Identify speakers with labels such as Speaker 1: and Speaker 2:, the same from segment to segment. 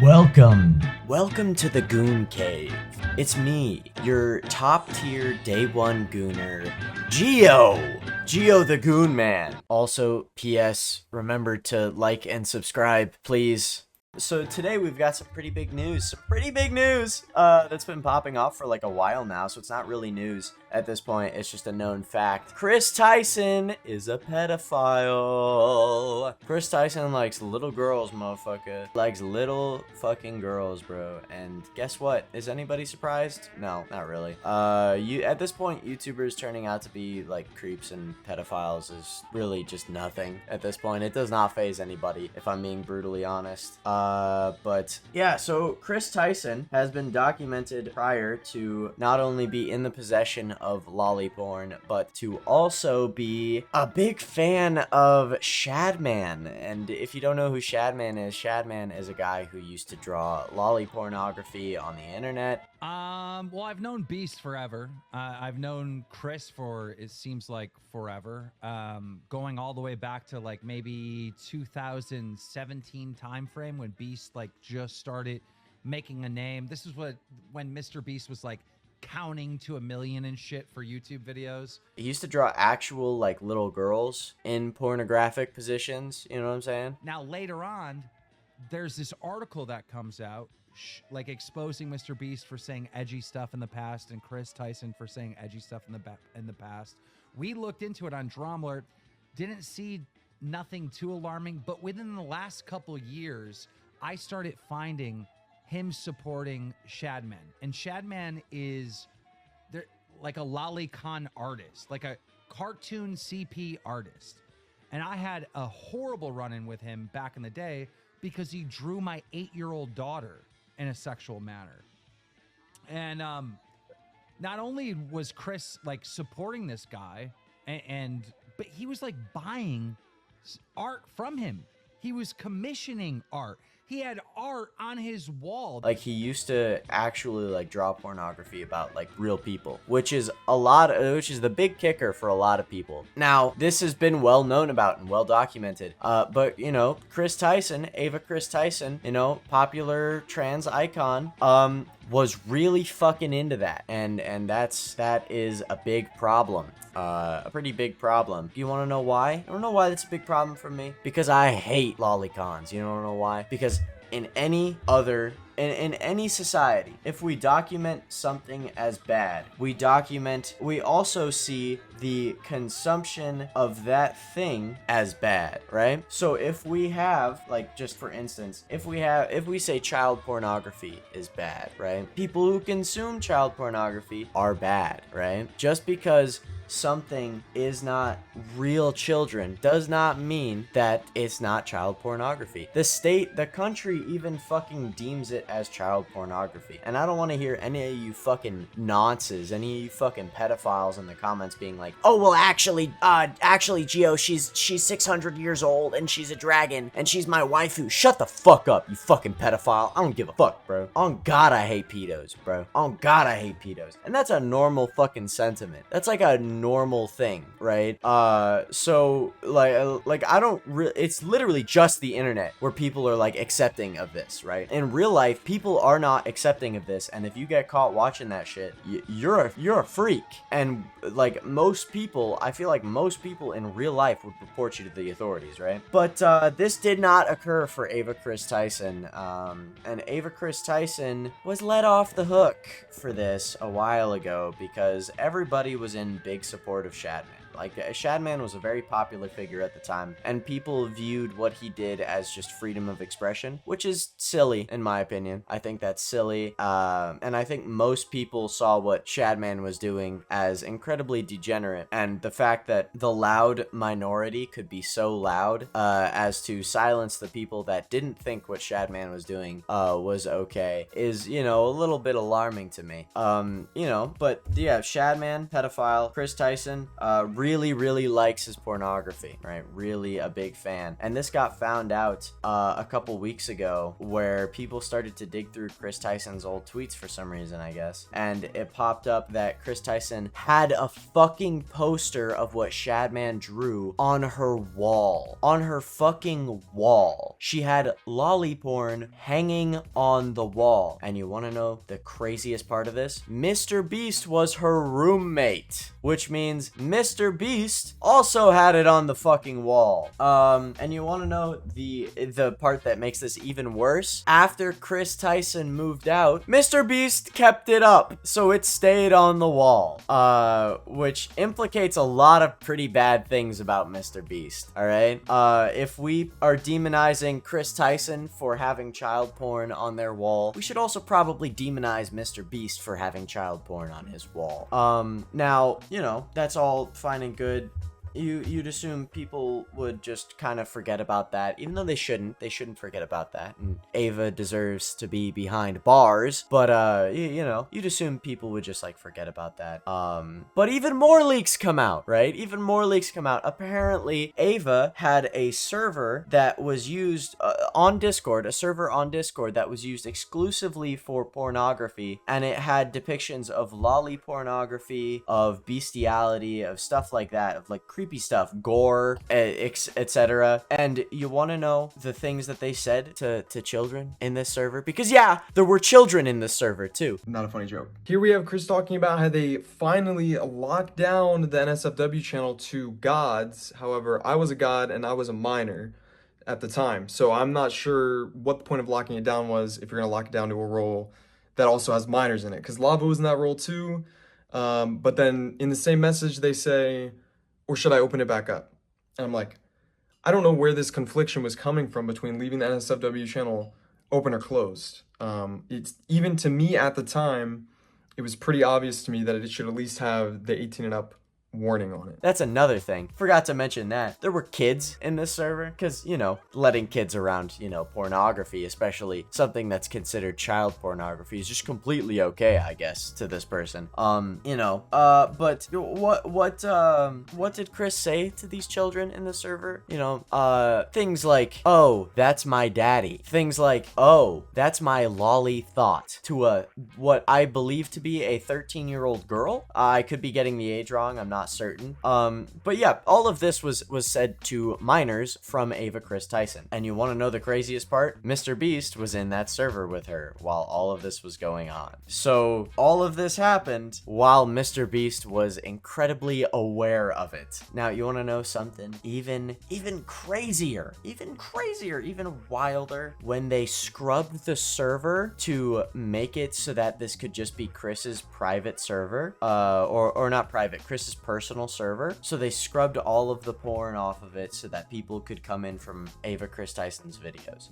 Speaker 1: Welcome to the Goon Cave. It's me, your top tier day one gooner, Geo the Goon Man. Also, P.S. remember to like and subscribe, please. So today we've got some pretty big news. That's been popping off for like a while now, so it's not really news at this point. It's just a known fact. Kris Tyson is a pedophile. Kris Tyson likes little girls, motherfucker. Likes little fucking girls, bro. And guess what? Is anybody surprised? No, not really. At this point, YouTubers turning out to be like creeps and pedophiles is really just nothing at this point. It does not faze anybody, if I'm being brutally honest. But yeah, so Kris Tyson has been documented prior to not only be in the possession of lolly porn, but to also be a big fan of Shadman. And if you don't know who Shadman is a guy who used to draw lolly pornography on the internet.
Speaker 2: Well, I've known Beast forever. I've known Kris for, it seems like forever. Going all the way back to like maybe 2017 timeframe when Beast like just started making a name. This is when Mr. Beast was like counting to 1 million and shit for YouTube videos.
Speaker 1: He used to draw actual like little girls in pornographic positions. You know what I'm saying?
Speaker 2: Now later on, there's this article that comes out like exposing Mr. Beast for saying edgy stuff in the past and Kris Tyson for saying edgy stuff in the past. We looked into it on Drumler, didn't see nothing too alarming, but within the last couple years, I started finding him supporting Shadman. And Shadman is like a lolicon artist, like a cartoon CP artist. And I had a horrible run-in with him back in the day because he drew my 8-year-old daughter in a sexual manner. And not only was Kris like supporting this guy, but he was like buying art from him. He was commissioning art. He had art on his wall.
Speaker 1: Like he used to actually like draw pornography about like real people, which is the big kicker for a lot of people. Now, this has been well known about and well documented. But you know, Kris Tyson, Ava Kris Tyson, you know, popular trans icon, was really fucking into that. And that is a big problem. A pretty big problem. Do you want to know why? I don't know why that's a big problem for me. Because I hate lolicons. You don't know why? Because in any society, if we document something as bad, we also see the consumption of that thing as bad, right? So if we have, like, just for instance, if we say child pornography is bad, right? People who consume child pornography are bad, right? Just because something is not real children does not mean that it's not child pornography. The country even fucking deems it as child pornography. And I don't want to hear any of you fucking nonces, any of you fucking pedophiles in the comments being like, oh, well, actually, Geo, she's 600 years old and she's a dragon and she's my waifu. Shut the fuck up, you fucking pedophile. I don't give a fuck, bro. On God, I hate pedos, bro. On God, I hate pedos. And that's a normal fucking sentiment. That's like a normal thing, right? So like I don't really, it's literally just the internet where people are like accepting of this, right? In real life, people are not accepting of this, and if you get caught watching that shit, you're a freak. And like most people, I feel like most people in real life would report you to the authorities, right? But this did not occur for Ava Kris Tyson, and Ava Kris Tyson was let off the hook for this a while ago because everybody was in big support of Shadman. Like, Shadman was a very popular figure at the time, and people viewed what he did as just freedom of expression, which is silly, in my opinion. I think that's silly, and I think most people saw what Shadman was doing as incredibly degenerate, and the fact that the loud minority could be so loud as to silence the people that didn't think what Shadman was doing was okay is, you know, a little bit alarming to me. You know, but yeah, Shadman, pedophile, Kris Tyson, really, really likes his pornography, right? Really a big fan. And this got found out a couple weeks ago, where people started to dig through Kris Tyson's old tweets for some reason, I guess. And it popped up that Kris Tyson had a fucking poster of what Shadman drew on her wall. On her fucking wall. She had lolly porn hanging on the wall. And you want to know the craziest part of this? Mr. Beast was her roommate, which means Mr. Beast also had it on the fucking wall. And you want to know the part that makes this even worse? After Kris Tyson moved out, Mr. Beast kept it up, so it stayed on the wall. Which implicates a lot of pretty bad things about Mr. Beast, alright? If we are demonizing Kris Tyson for having child porn on their wall, we should also probably demonize Mr. Beast for having child porn on his wall. Now, you know, that's all fine and good. You'd assume people would just kind of forget about that, even though they shouldn't. They shouldn't forget about that. And Ava deserves to be behind bars, but you know, you'd assume people would just like forget about that. But even more leaks come out, right? Even more leaks come out. Apparently, Ava had a server that was used on Discord, a server on Discord that was used exclusively for pornography, and it had depictions of lolly pornography, of bestiality, of stuff like that, of like creepy stuff, gore, etc. And you want to know the things that they said to children in this server? Because yeah, there were children in this server too.
Speaker 3: Not a funny joke. Here we have Kris talking about how they finally locked down the NSFW channel to gods. However, I was a god and I was a minor at the time, so I'm not sure what the point of locking it down was if you're gonna lock it down to a role that also has minors in it, because Lava was in that role too. But then in the same message they say, or should I open it back up? And I'm like, I don't know where this confliction was coming from between leaving the NSFW channel open or closed. It's even to me at the time, it was pretty obvious to me that it should at least have the 18 and up warning on it.
Speaker 1: That's another thing. Forgot to mention that. There were kids in this server, because, you know, letting kids around, you know, pornography, especially something that's considered child pornography, is just completely okay, I guess, to this person. You know, but what did Kris say to these children in the server? You know, things like, oh, that's my daddy. Things like, oh, that's my lolly thought, to what I believe to be a 13-year-old girl. I could be getting the age wrong. I'm not certain. But yeah, all of this was said to minors from Ava Kris Tyson. And you want to know the craziest part? Mr. Beast was in that server with her while all of this was going on. So all of this happened while Mr. Beast was incredibly aware of it. Now, you want to know something even crazier, even wilder? When they scrubbed the server to make it so that this could just be Kris's private server, or not private, Kris's personal server. So they scrubbed all of the porn off of it so that people could come in from Ava Kris Tyson's videos.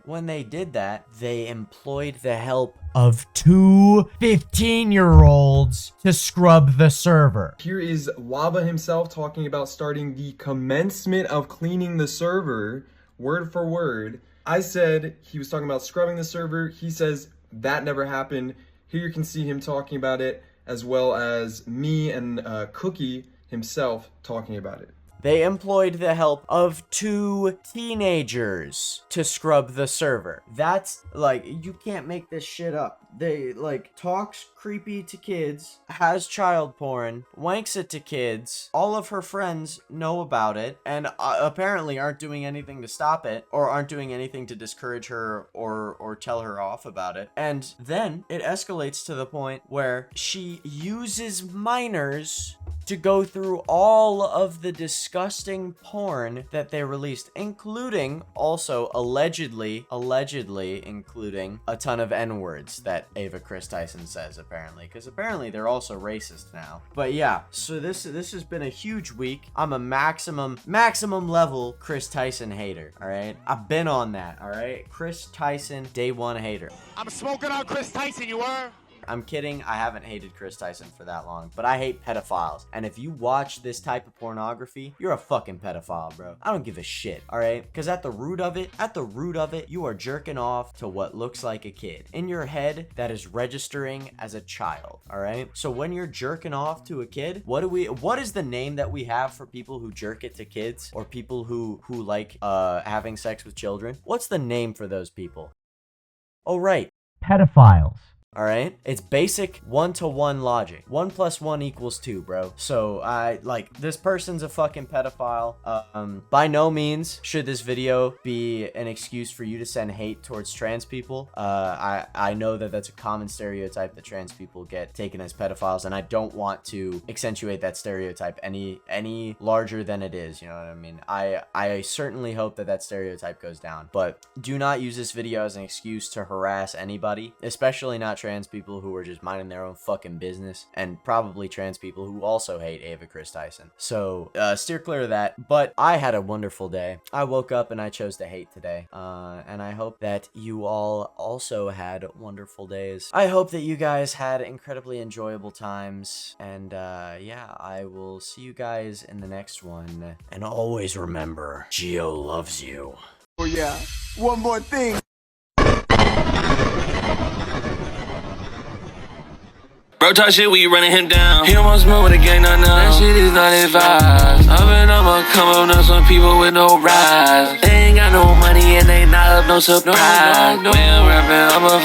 Speaker 1: When they did that, they employed the help of two 15-year-olds to scrub the server.
Speaker 3: Here is Lava himself talking about starting the commencement of cleaning the server, word for word. I said he was talking about scrubbing the server. He says that never happened. Here you can see him talking about it, as well as me and Cookie himself talking about it.
Speaker 1: They employed the help of two teenagers to scrub the server. That's, like, you can't make this shit up. They, like, talks creepy to kids, has child porn, wanks it to kids. All of her friends know about it, and apparently aren't doing anything to stop it, or aren't doing anything to discourage her or tell her off about it. And then it escalates to the point where she uses minors to go through all of the disgusting porn that they released, including also allegedly including a ton of N-words that Ava Kris Tyson says, apparently, because apparently they're also racist now. But yeah, so this has been a huge week. I'm a maximum level Kris Tyson hater, all right? I've been on that, all right? Kris Tyson, day one hater.
Speaker 4: I'm smoking on Kris Tyson, you were?
Speaker 1: I'm kidding. I haven't hated Kris Tyson for that long, but I hate pedophiles. And if you watch this type of pornography, you're a fucking pedophile, bro. I don't give a shit, all right? Because at the root of it, you are jerking off to what looks like a kid. In your head, that is registering as a child, all right? So when you're jerking off to a kid, what is the name that we have for people who jerk it to kids, or people who like having sex with children? What's the name for those people? Oh, right. Pedophiles. All right, it's basic 1-to-1 logic. 1 + 1 = 2, bro. So this person's a fucking pedophile. By no means should this video be an excuse for you to send hate towards trans people. I know that that's a common stereotype that trans people get taken as pedophiles, and I don't want to accentuate that stereotype any larger than it is. You know what I mean? I certainly hope that stereotype goes down, but do not use this video as an excuse to harass anybody, especially not trans people who are just minding their own fucking business, and probably trans people who also hate Ava Kris Tyson. So steer clear of that. But I had a wonderful day. I woke up and I chose to hate today, and I hope that you all also had wonderful days. I hope that you guys had incredibly enjoyable times, and yeah, I will see you guys in the next one. And always remember, Geo loves you.
Speaker 4: Oh yeah, one more thing.
Speaker 5: Bro talk shit, we running him down. He almost moved with a gang, no. That shit is not advised. I'ma come up now, some people with no rise. They ain't got no money and they not up no surprise. When I'm rapping, I'm a